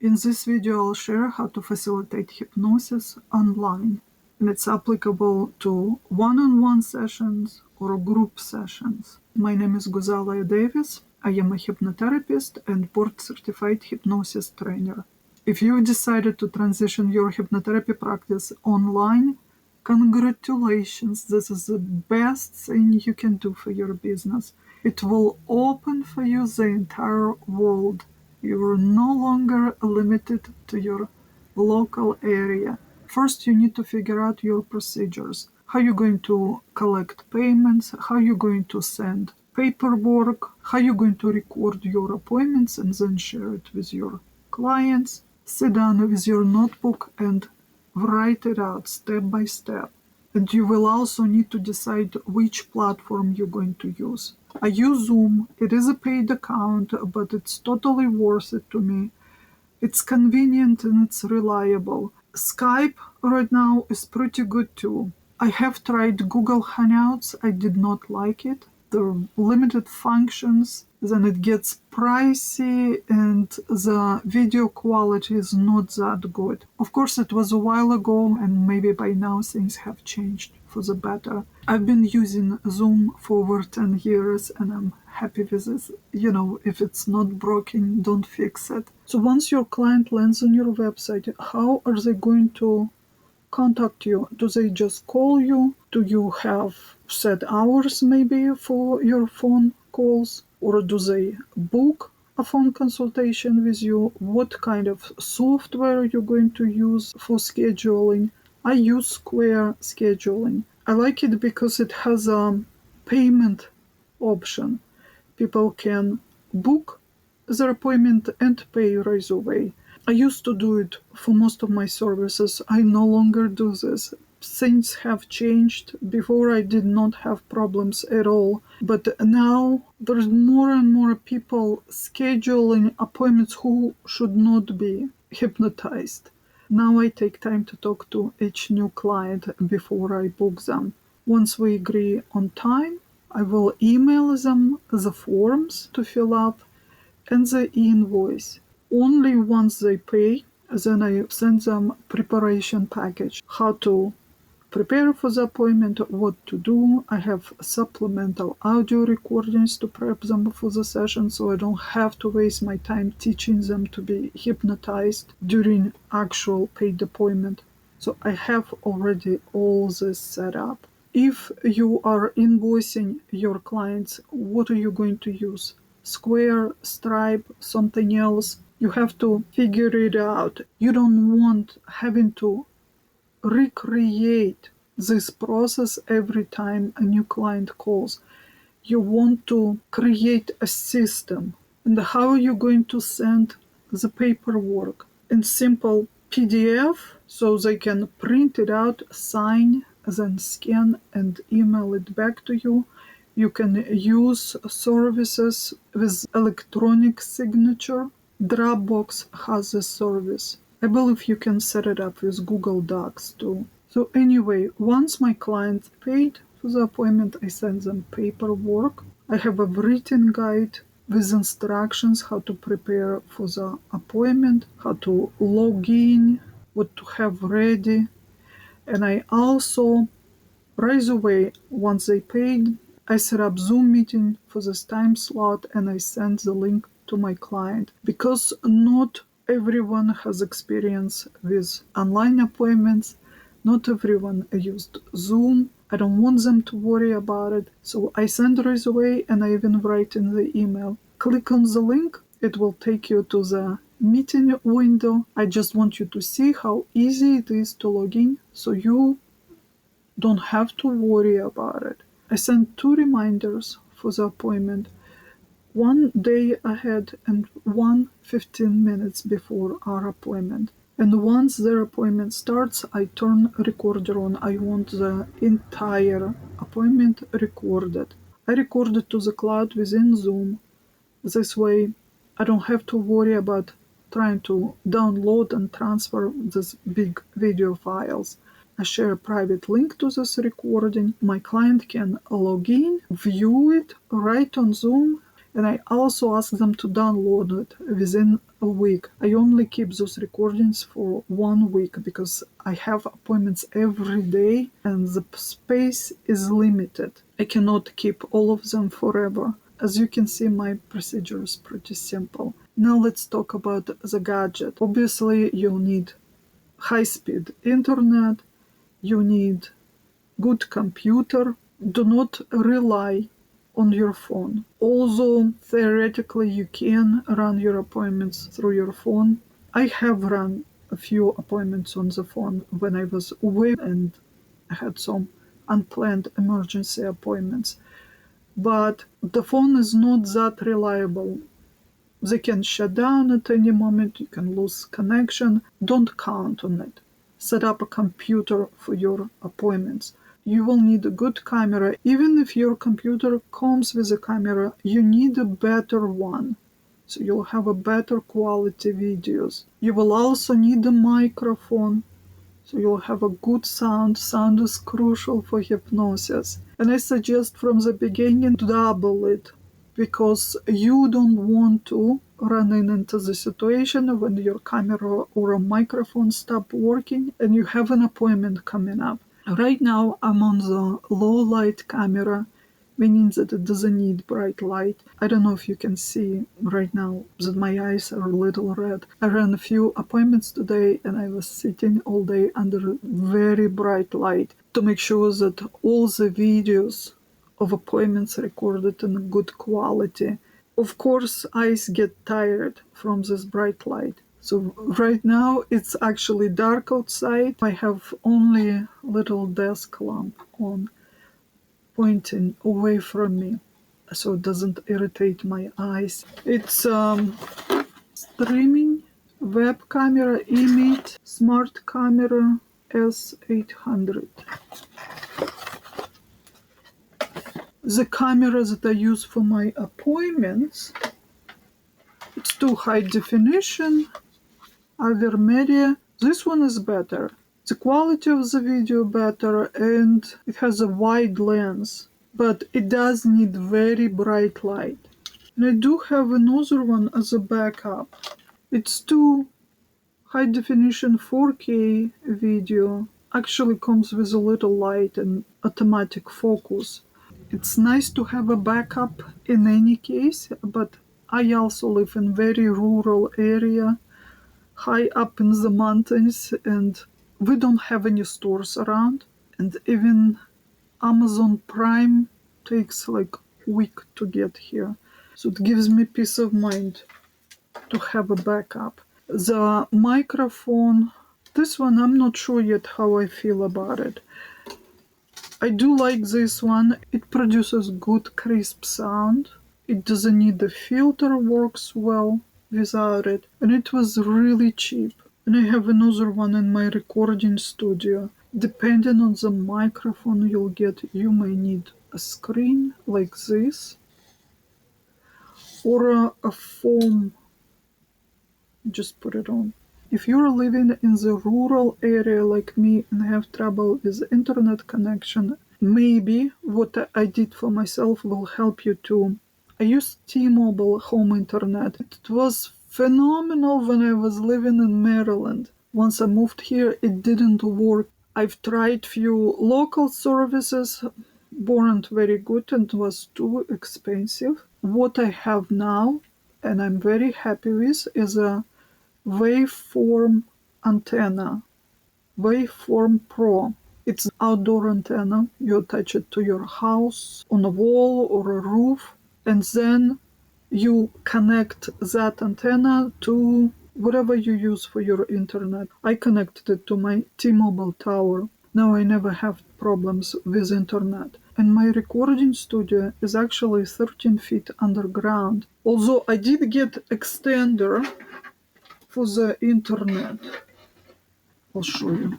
In this video, I'll share how to facilitate hypnosis online, and it's applicable to one-on-one sessions or group sessions. My name is Guzalia Davis. I am a hypnotherapist and board-certified hypnosis trainer. If you've decided to transition your hypnotherapy practice online, congratulations, this is the best thing you can do for your business. It will open for you the entire world. You are no longer limited to your local area. First, you need to figure out your procedures. How you're going to collect payments, how you're going to send paperwork, how you're going to record your appointments and then share it with your clients. Sit down with your notebook and write it out step by step. And you will also need to decide which platform you're going to use. I use Zoom. It is a paid account, but it's totally worth it to me. It's convenient and it's reliable. Skype right now is pretty good too. I have tried Google Hangouts. I did not like it. There are limited functions, then it gets pricey, and the video quality is not that good. Of course, it was a while ago, and maybe by now things have changed for the better. I've been using Zoom for over 10 years, and I'm happy with this. If it's not broken, don't fix it. So once your client lands on your website, how are they going to contact you? Do they just call you? Do you have set hours maybe for your phone calls? Or do they book a phone consultation with you? What kind of software are you going to use for scheduling? I use Square Scheduling. I like it because it has a payment option. People can book their appointment and pay right away. I used to do it for most of my services. I no longer do this. Things have changed. Before I did not have problems at all. But now there's more and more people scheduling appointments who should not be hypnotized. Now I take time to talk to each new client before I book them. Once we agree on time, I will email them the forms to fill up and the invoice. Only once they pay, then I send them preparation package, how to prepare for the appointment, what to do. I have supplemental audio recordings to prep them for the session, so I don't have to waste my time teaching them to be hypnotized during actual paid appointment. So I have already all this set up. If you are invoicing your clients, what are you going to use? Square, Stripe, something else? You have to figure it out. You don't want having to recreate this process every time a new client calls. You want to create a system. And how are you going to send the paperwork? In simple PDF, so they can print it out, sign, then scan and email it back to you. You can use services with electronic signature. Dropbox has a service. I believe you can set it up with Google Docs too. So anyway, once my client paid for the appointment, I send them paperwork. I have a written guide with instructions how to prepare for the appointment, how to log in, what to have ready. And I also, right away, once they paid, I set up Zoom meeting for this time slot and I send the link to my client. Because not everyone has experience with online appointments, not everyone used Zoom. I don't want them to worry about it. So I send right away and I even write in the email. Click on the link. It will take you to the meeting window. I just want you to see how easy it is to log in so you don't have to worry about it. I send 2 reminders for the appointment, one day ahead and one 15 minutes before our appointment. And once their appointment starts, I turn recorder on. I want the entire appointment recorded. I record it to the cloud within Zoom. This way, I don't have to worry about trying to download and transfer these big video files. I share a private link to this recording. My client can log in, view it right on Zoom, And I also ask them to download it within a week. I only keep those recordings for 1 week because I have appointments every day and the space is limited. I cannot keep all of them forever. As you can see, my procedure is pretty simple. Now let's talk about the gadget. Obviously, you'll need high-speed internet, you need good computer. Do not rely on your phone. Although theoretically you can run your appointments through your phone, I have run a few appointments on the phone when I was away and I had some unplanned emergency appointments. But the phone is not that reliable. They can shut down at any moment, you can lose connection. Don't count on it. Set up a computer for your appointments. You will need a good camera. Even if your computer comes with a camera, you need a better one. So you'll have a better quality videos. You will also need a microphone. So you'll have a good sound. Sound is crucial for hypnosis. And I suggest from the beginning to double it because you don't want to run into the situation when your camera or a microphone stop working and you have an appointment coming up. Right now I'm on the low light camera, meaning that it doesn't need bright light. I don't know if you can see right now that my eyes are a little red. I ran a few appointments today and I was sitting all day under very bright light to make sure that all the videos of appointments recorded in good quality. Of course, eyes get tired from this bright light. So right now it's actually dark outside. I have only little desk lamp on, pointing away from me so it doesn't irritate my eyes. It's streaming web camera Emit smart camera S800. The camera that I use for my appointments, it's too high definition, Avermedia. This one is better. The quality of the video better and it has a wide lens, but it does need very bright light. And I do have another one as a backup. It's too high definition 4K video. Actually comes with a little light and automatic focus. It's nice to have a backup in any case, but I also live in very rural area, high up in the mountains, and we don't have any stores around. And even Amazon Prime takes like a week to get here. So it gives me peace of mind to have a backup. The microphone, this one, I'm not sure yet how I feel about it. I do like this one. It produces good crisp sound. It doesn't need a filter, works well without it. And it was really cheap. And I have another one in my recording studio. Depending on the microphone you'll get, you may need a screen like this or a foam. Just put it on. If you're living in the rural area like me and have trouble with internet connection, maybe what I did for myself will help you too. I used T-Mobile home internet. It was phenomenal when I was living in Maryland. Once I moved here, it didn't work. I've tried few local services, weren't very good and was too expensive. What I have now, and I'm very happy with, is a Waveform antenna, Waveform Pro. It's an outdoor antenna. You attach it to your house, on a wall or a roof, and then you connect that antenna to whatever you use for your internet. I connected it to my T-Mobile tower. Now I never have problems with internet. And my recording studio is actually 13 feet underground. Although I did get extender for the internet. I'll show you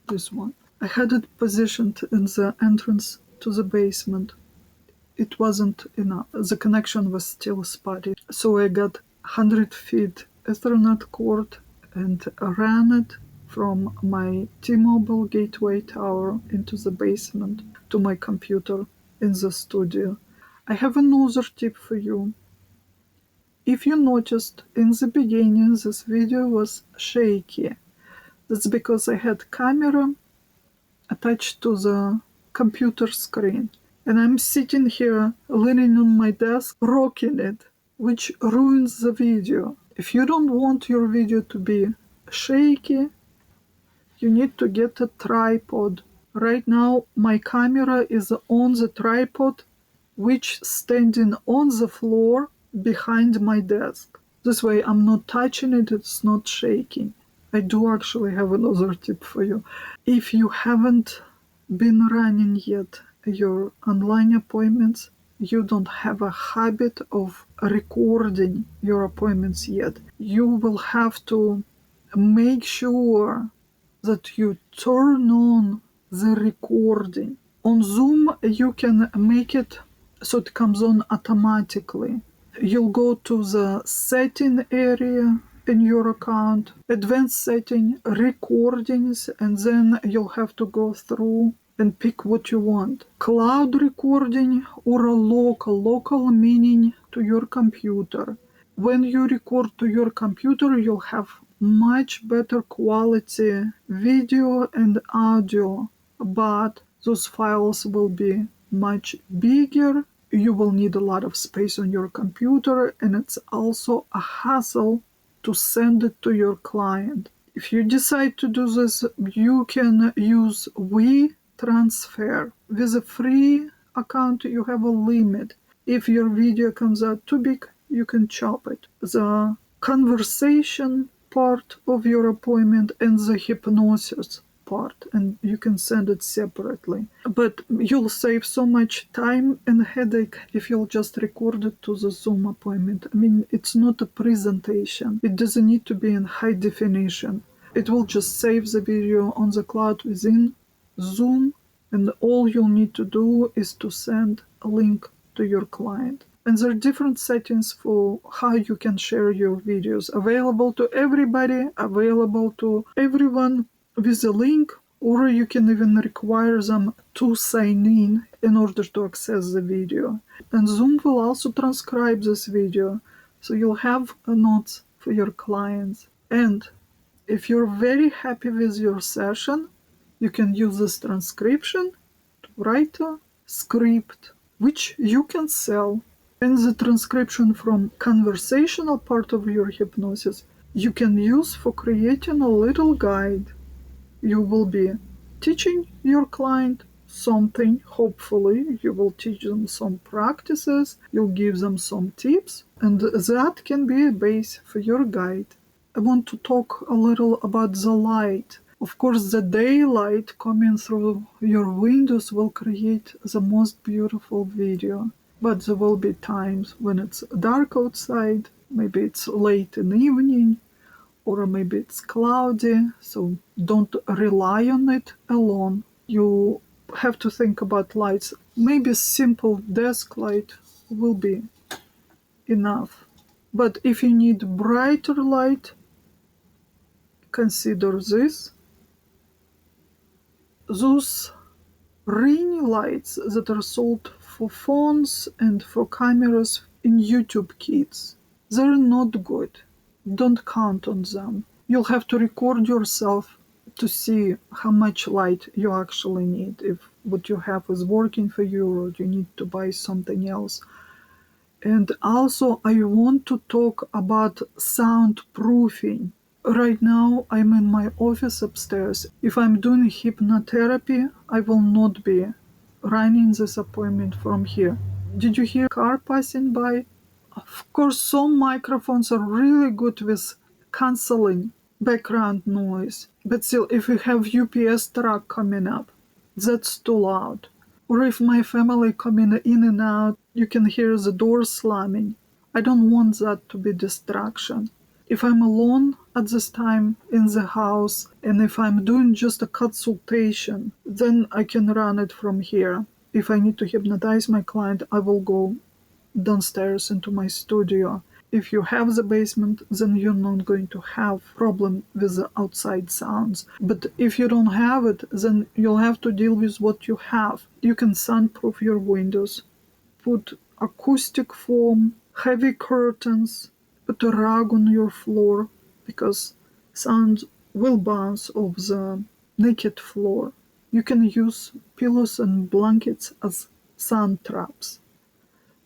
this one. I had it positioned in the entrance to the basement. It wasn't enough. The connection was still spotty. So I got 100 feet Ethernet cord and ran it from my T-Mobile gateway tower into the basement to my computer in the studio. I have another tip for you. If you noticed in the beginning this video was shaky, that's because I had camera attached to the computer screen. And I'm sitting here leaning on my desk, rocking it, which ruins the video. If you don't want your video to be shaky, you need to get a tripod. Right now, my camera is on the tripod, which standing on the floor behind my desk. This way, I'm not touching it, it's not shaking. I do actually have another tip for you. If you haven't been running yet your online appointments, you don't have a habit of recording your appointments yet. You will have to make sure that you turn on the recording. On Zoom, you can make it so it comes on automatically. You'll go to the setting area in your account, advanced setting, recordings, and then you'll have to go through and pick what you want. Cloud recording or a local meaning to your computer. When you record to your computer, you'll have much better quality video and audio, but those files will be much bigger. You will need a lot of space on your computer, and it's also a hassle to send it to your client. If you decide to do this, you can use WeTransfer. With a free account, you have a limit. If your video comes out too big, you can chop it. The conversation part of your appointment and the hypnosis part, and you can send it separately. But you'll save so much time and headache if you'll just record it to the Zoom appointment. I mean, it's not a presentation. It doesn't need to be in high definition. It will just save the video on the cloud within Zoom, and all you'll need to do is to send a link to your client. And there are different settings for how you can share your videos. Available to everybody, available to everyone with a link, or you can even require them to sign in order to access the video. And Zoom will also transcribe this video, so you'll have notes for your clients. And if you're very happy with your session, you can use this transcription to write a script, which you can sell. And the transcription from conversational part of your hypnosis you can use for creating a little guide. You will be teaching your client something. Hopefully, you will teach them some practices, you'll give them some tips, and that can be a base for your guide. I want to talk a little about the light. Of course, the daylight coming through your windows will create the most beautiful video. But there will be times when it's dark outside, maybe it's late in the evening, or maybe it's cloudy, so don't rely on it alone. You have to think about lights. Maybe a simple desk light will be enough. But if you need brighter light, consider this. Those ring lights that are sold for phones and for cameras in YouTube Kids, they're not good. Don't count on them. You'll have to record yourself to see how much light you actually need, if what you have is working for you or you need to buy something else. And also, I want to talk about soundproofing. Right now, I'm in my office upstairs. If I'm doing hypnotherapy, I will not be running this appointment from here. Did you hear a car passing by? Of course, some microphones are really good with canceling background noise. But still, if you have UPS truck coming up, that's too loud. Or if my family coming in and out, you can hear the door slamming. I don't want that to be distraction. If I'm alone at this time in the house, and if I'm doing just a consultation, then I can run it from here. If I need to hypnotize my client, I will go downstairs into my studio. If you have the basement, then you're not going to have problem with the outside sounds. But if you don't have it, then you'll have to deal with what you have. You can soundproof your windows, put acoustic foam, heavy curtains, put a rug on your floor because sound will bounce off the naked floor. You can use pillows and blankets as sun traps.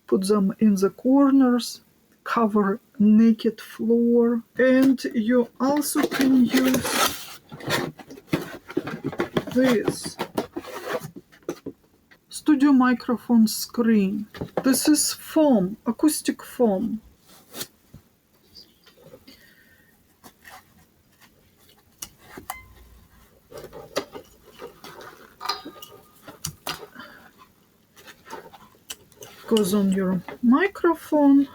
Put them in the corners, cover naked floor, and you also can use this studio microphone screen. This is foam, acoustic foam. Goes on your microphone.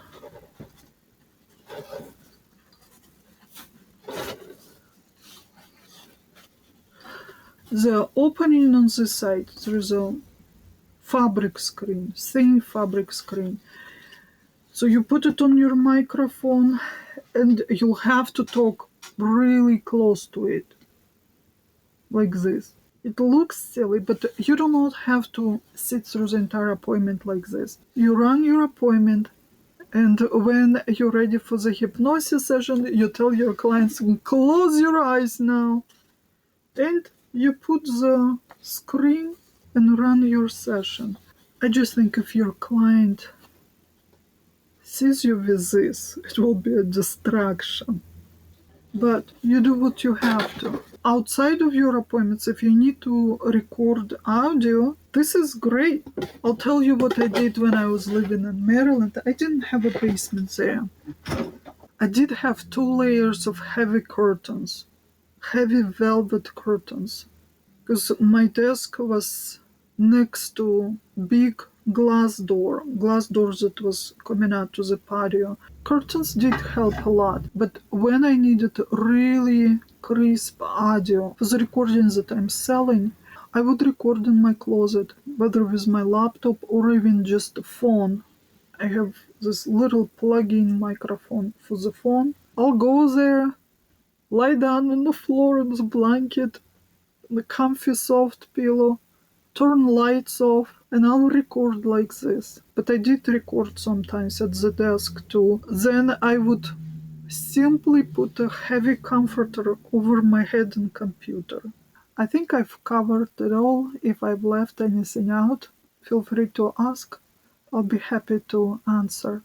The opening on this side, there is a fabric screen, thin fabric screen. So you put it on your microphone and you'll have to talk really close to it, like this. It looks silly, but you do not have to sit through the entire appointment like this. You run your appointment, and when you're ready for the hypnosis session, you tell your clients, close your eyes now. And you put the screen and run your session. I just think if your client sees you with this, it will be a distraction. But you do what you have to. Outside of your appointments, if you need to record audio, this is great. I'll tell you what I did when I was living in Maryland. I didn't have a basement there. I did have 2 layers of heavy curtains, heavy velvet curtains, because my desk was next to big glass door that was coming out to the patio. Curtains did help a lot, but when I needed really crisp audio for the recordings that I'm selling, I would record in my closet, whether with my laptop or even just a phone. I have this little plug-in microphone for the phone. I'll go there, lie down on the floor on the blanket, the comfy soft pillow, turn lights off, and I'll record like this. But I did record sometimes at the desk too. Then I would simply put a heavy comforter over my head and computer. I think I've covered it all. If I've left anything out, feel free to ask. I'll be happy to answer.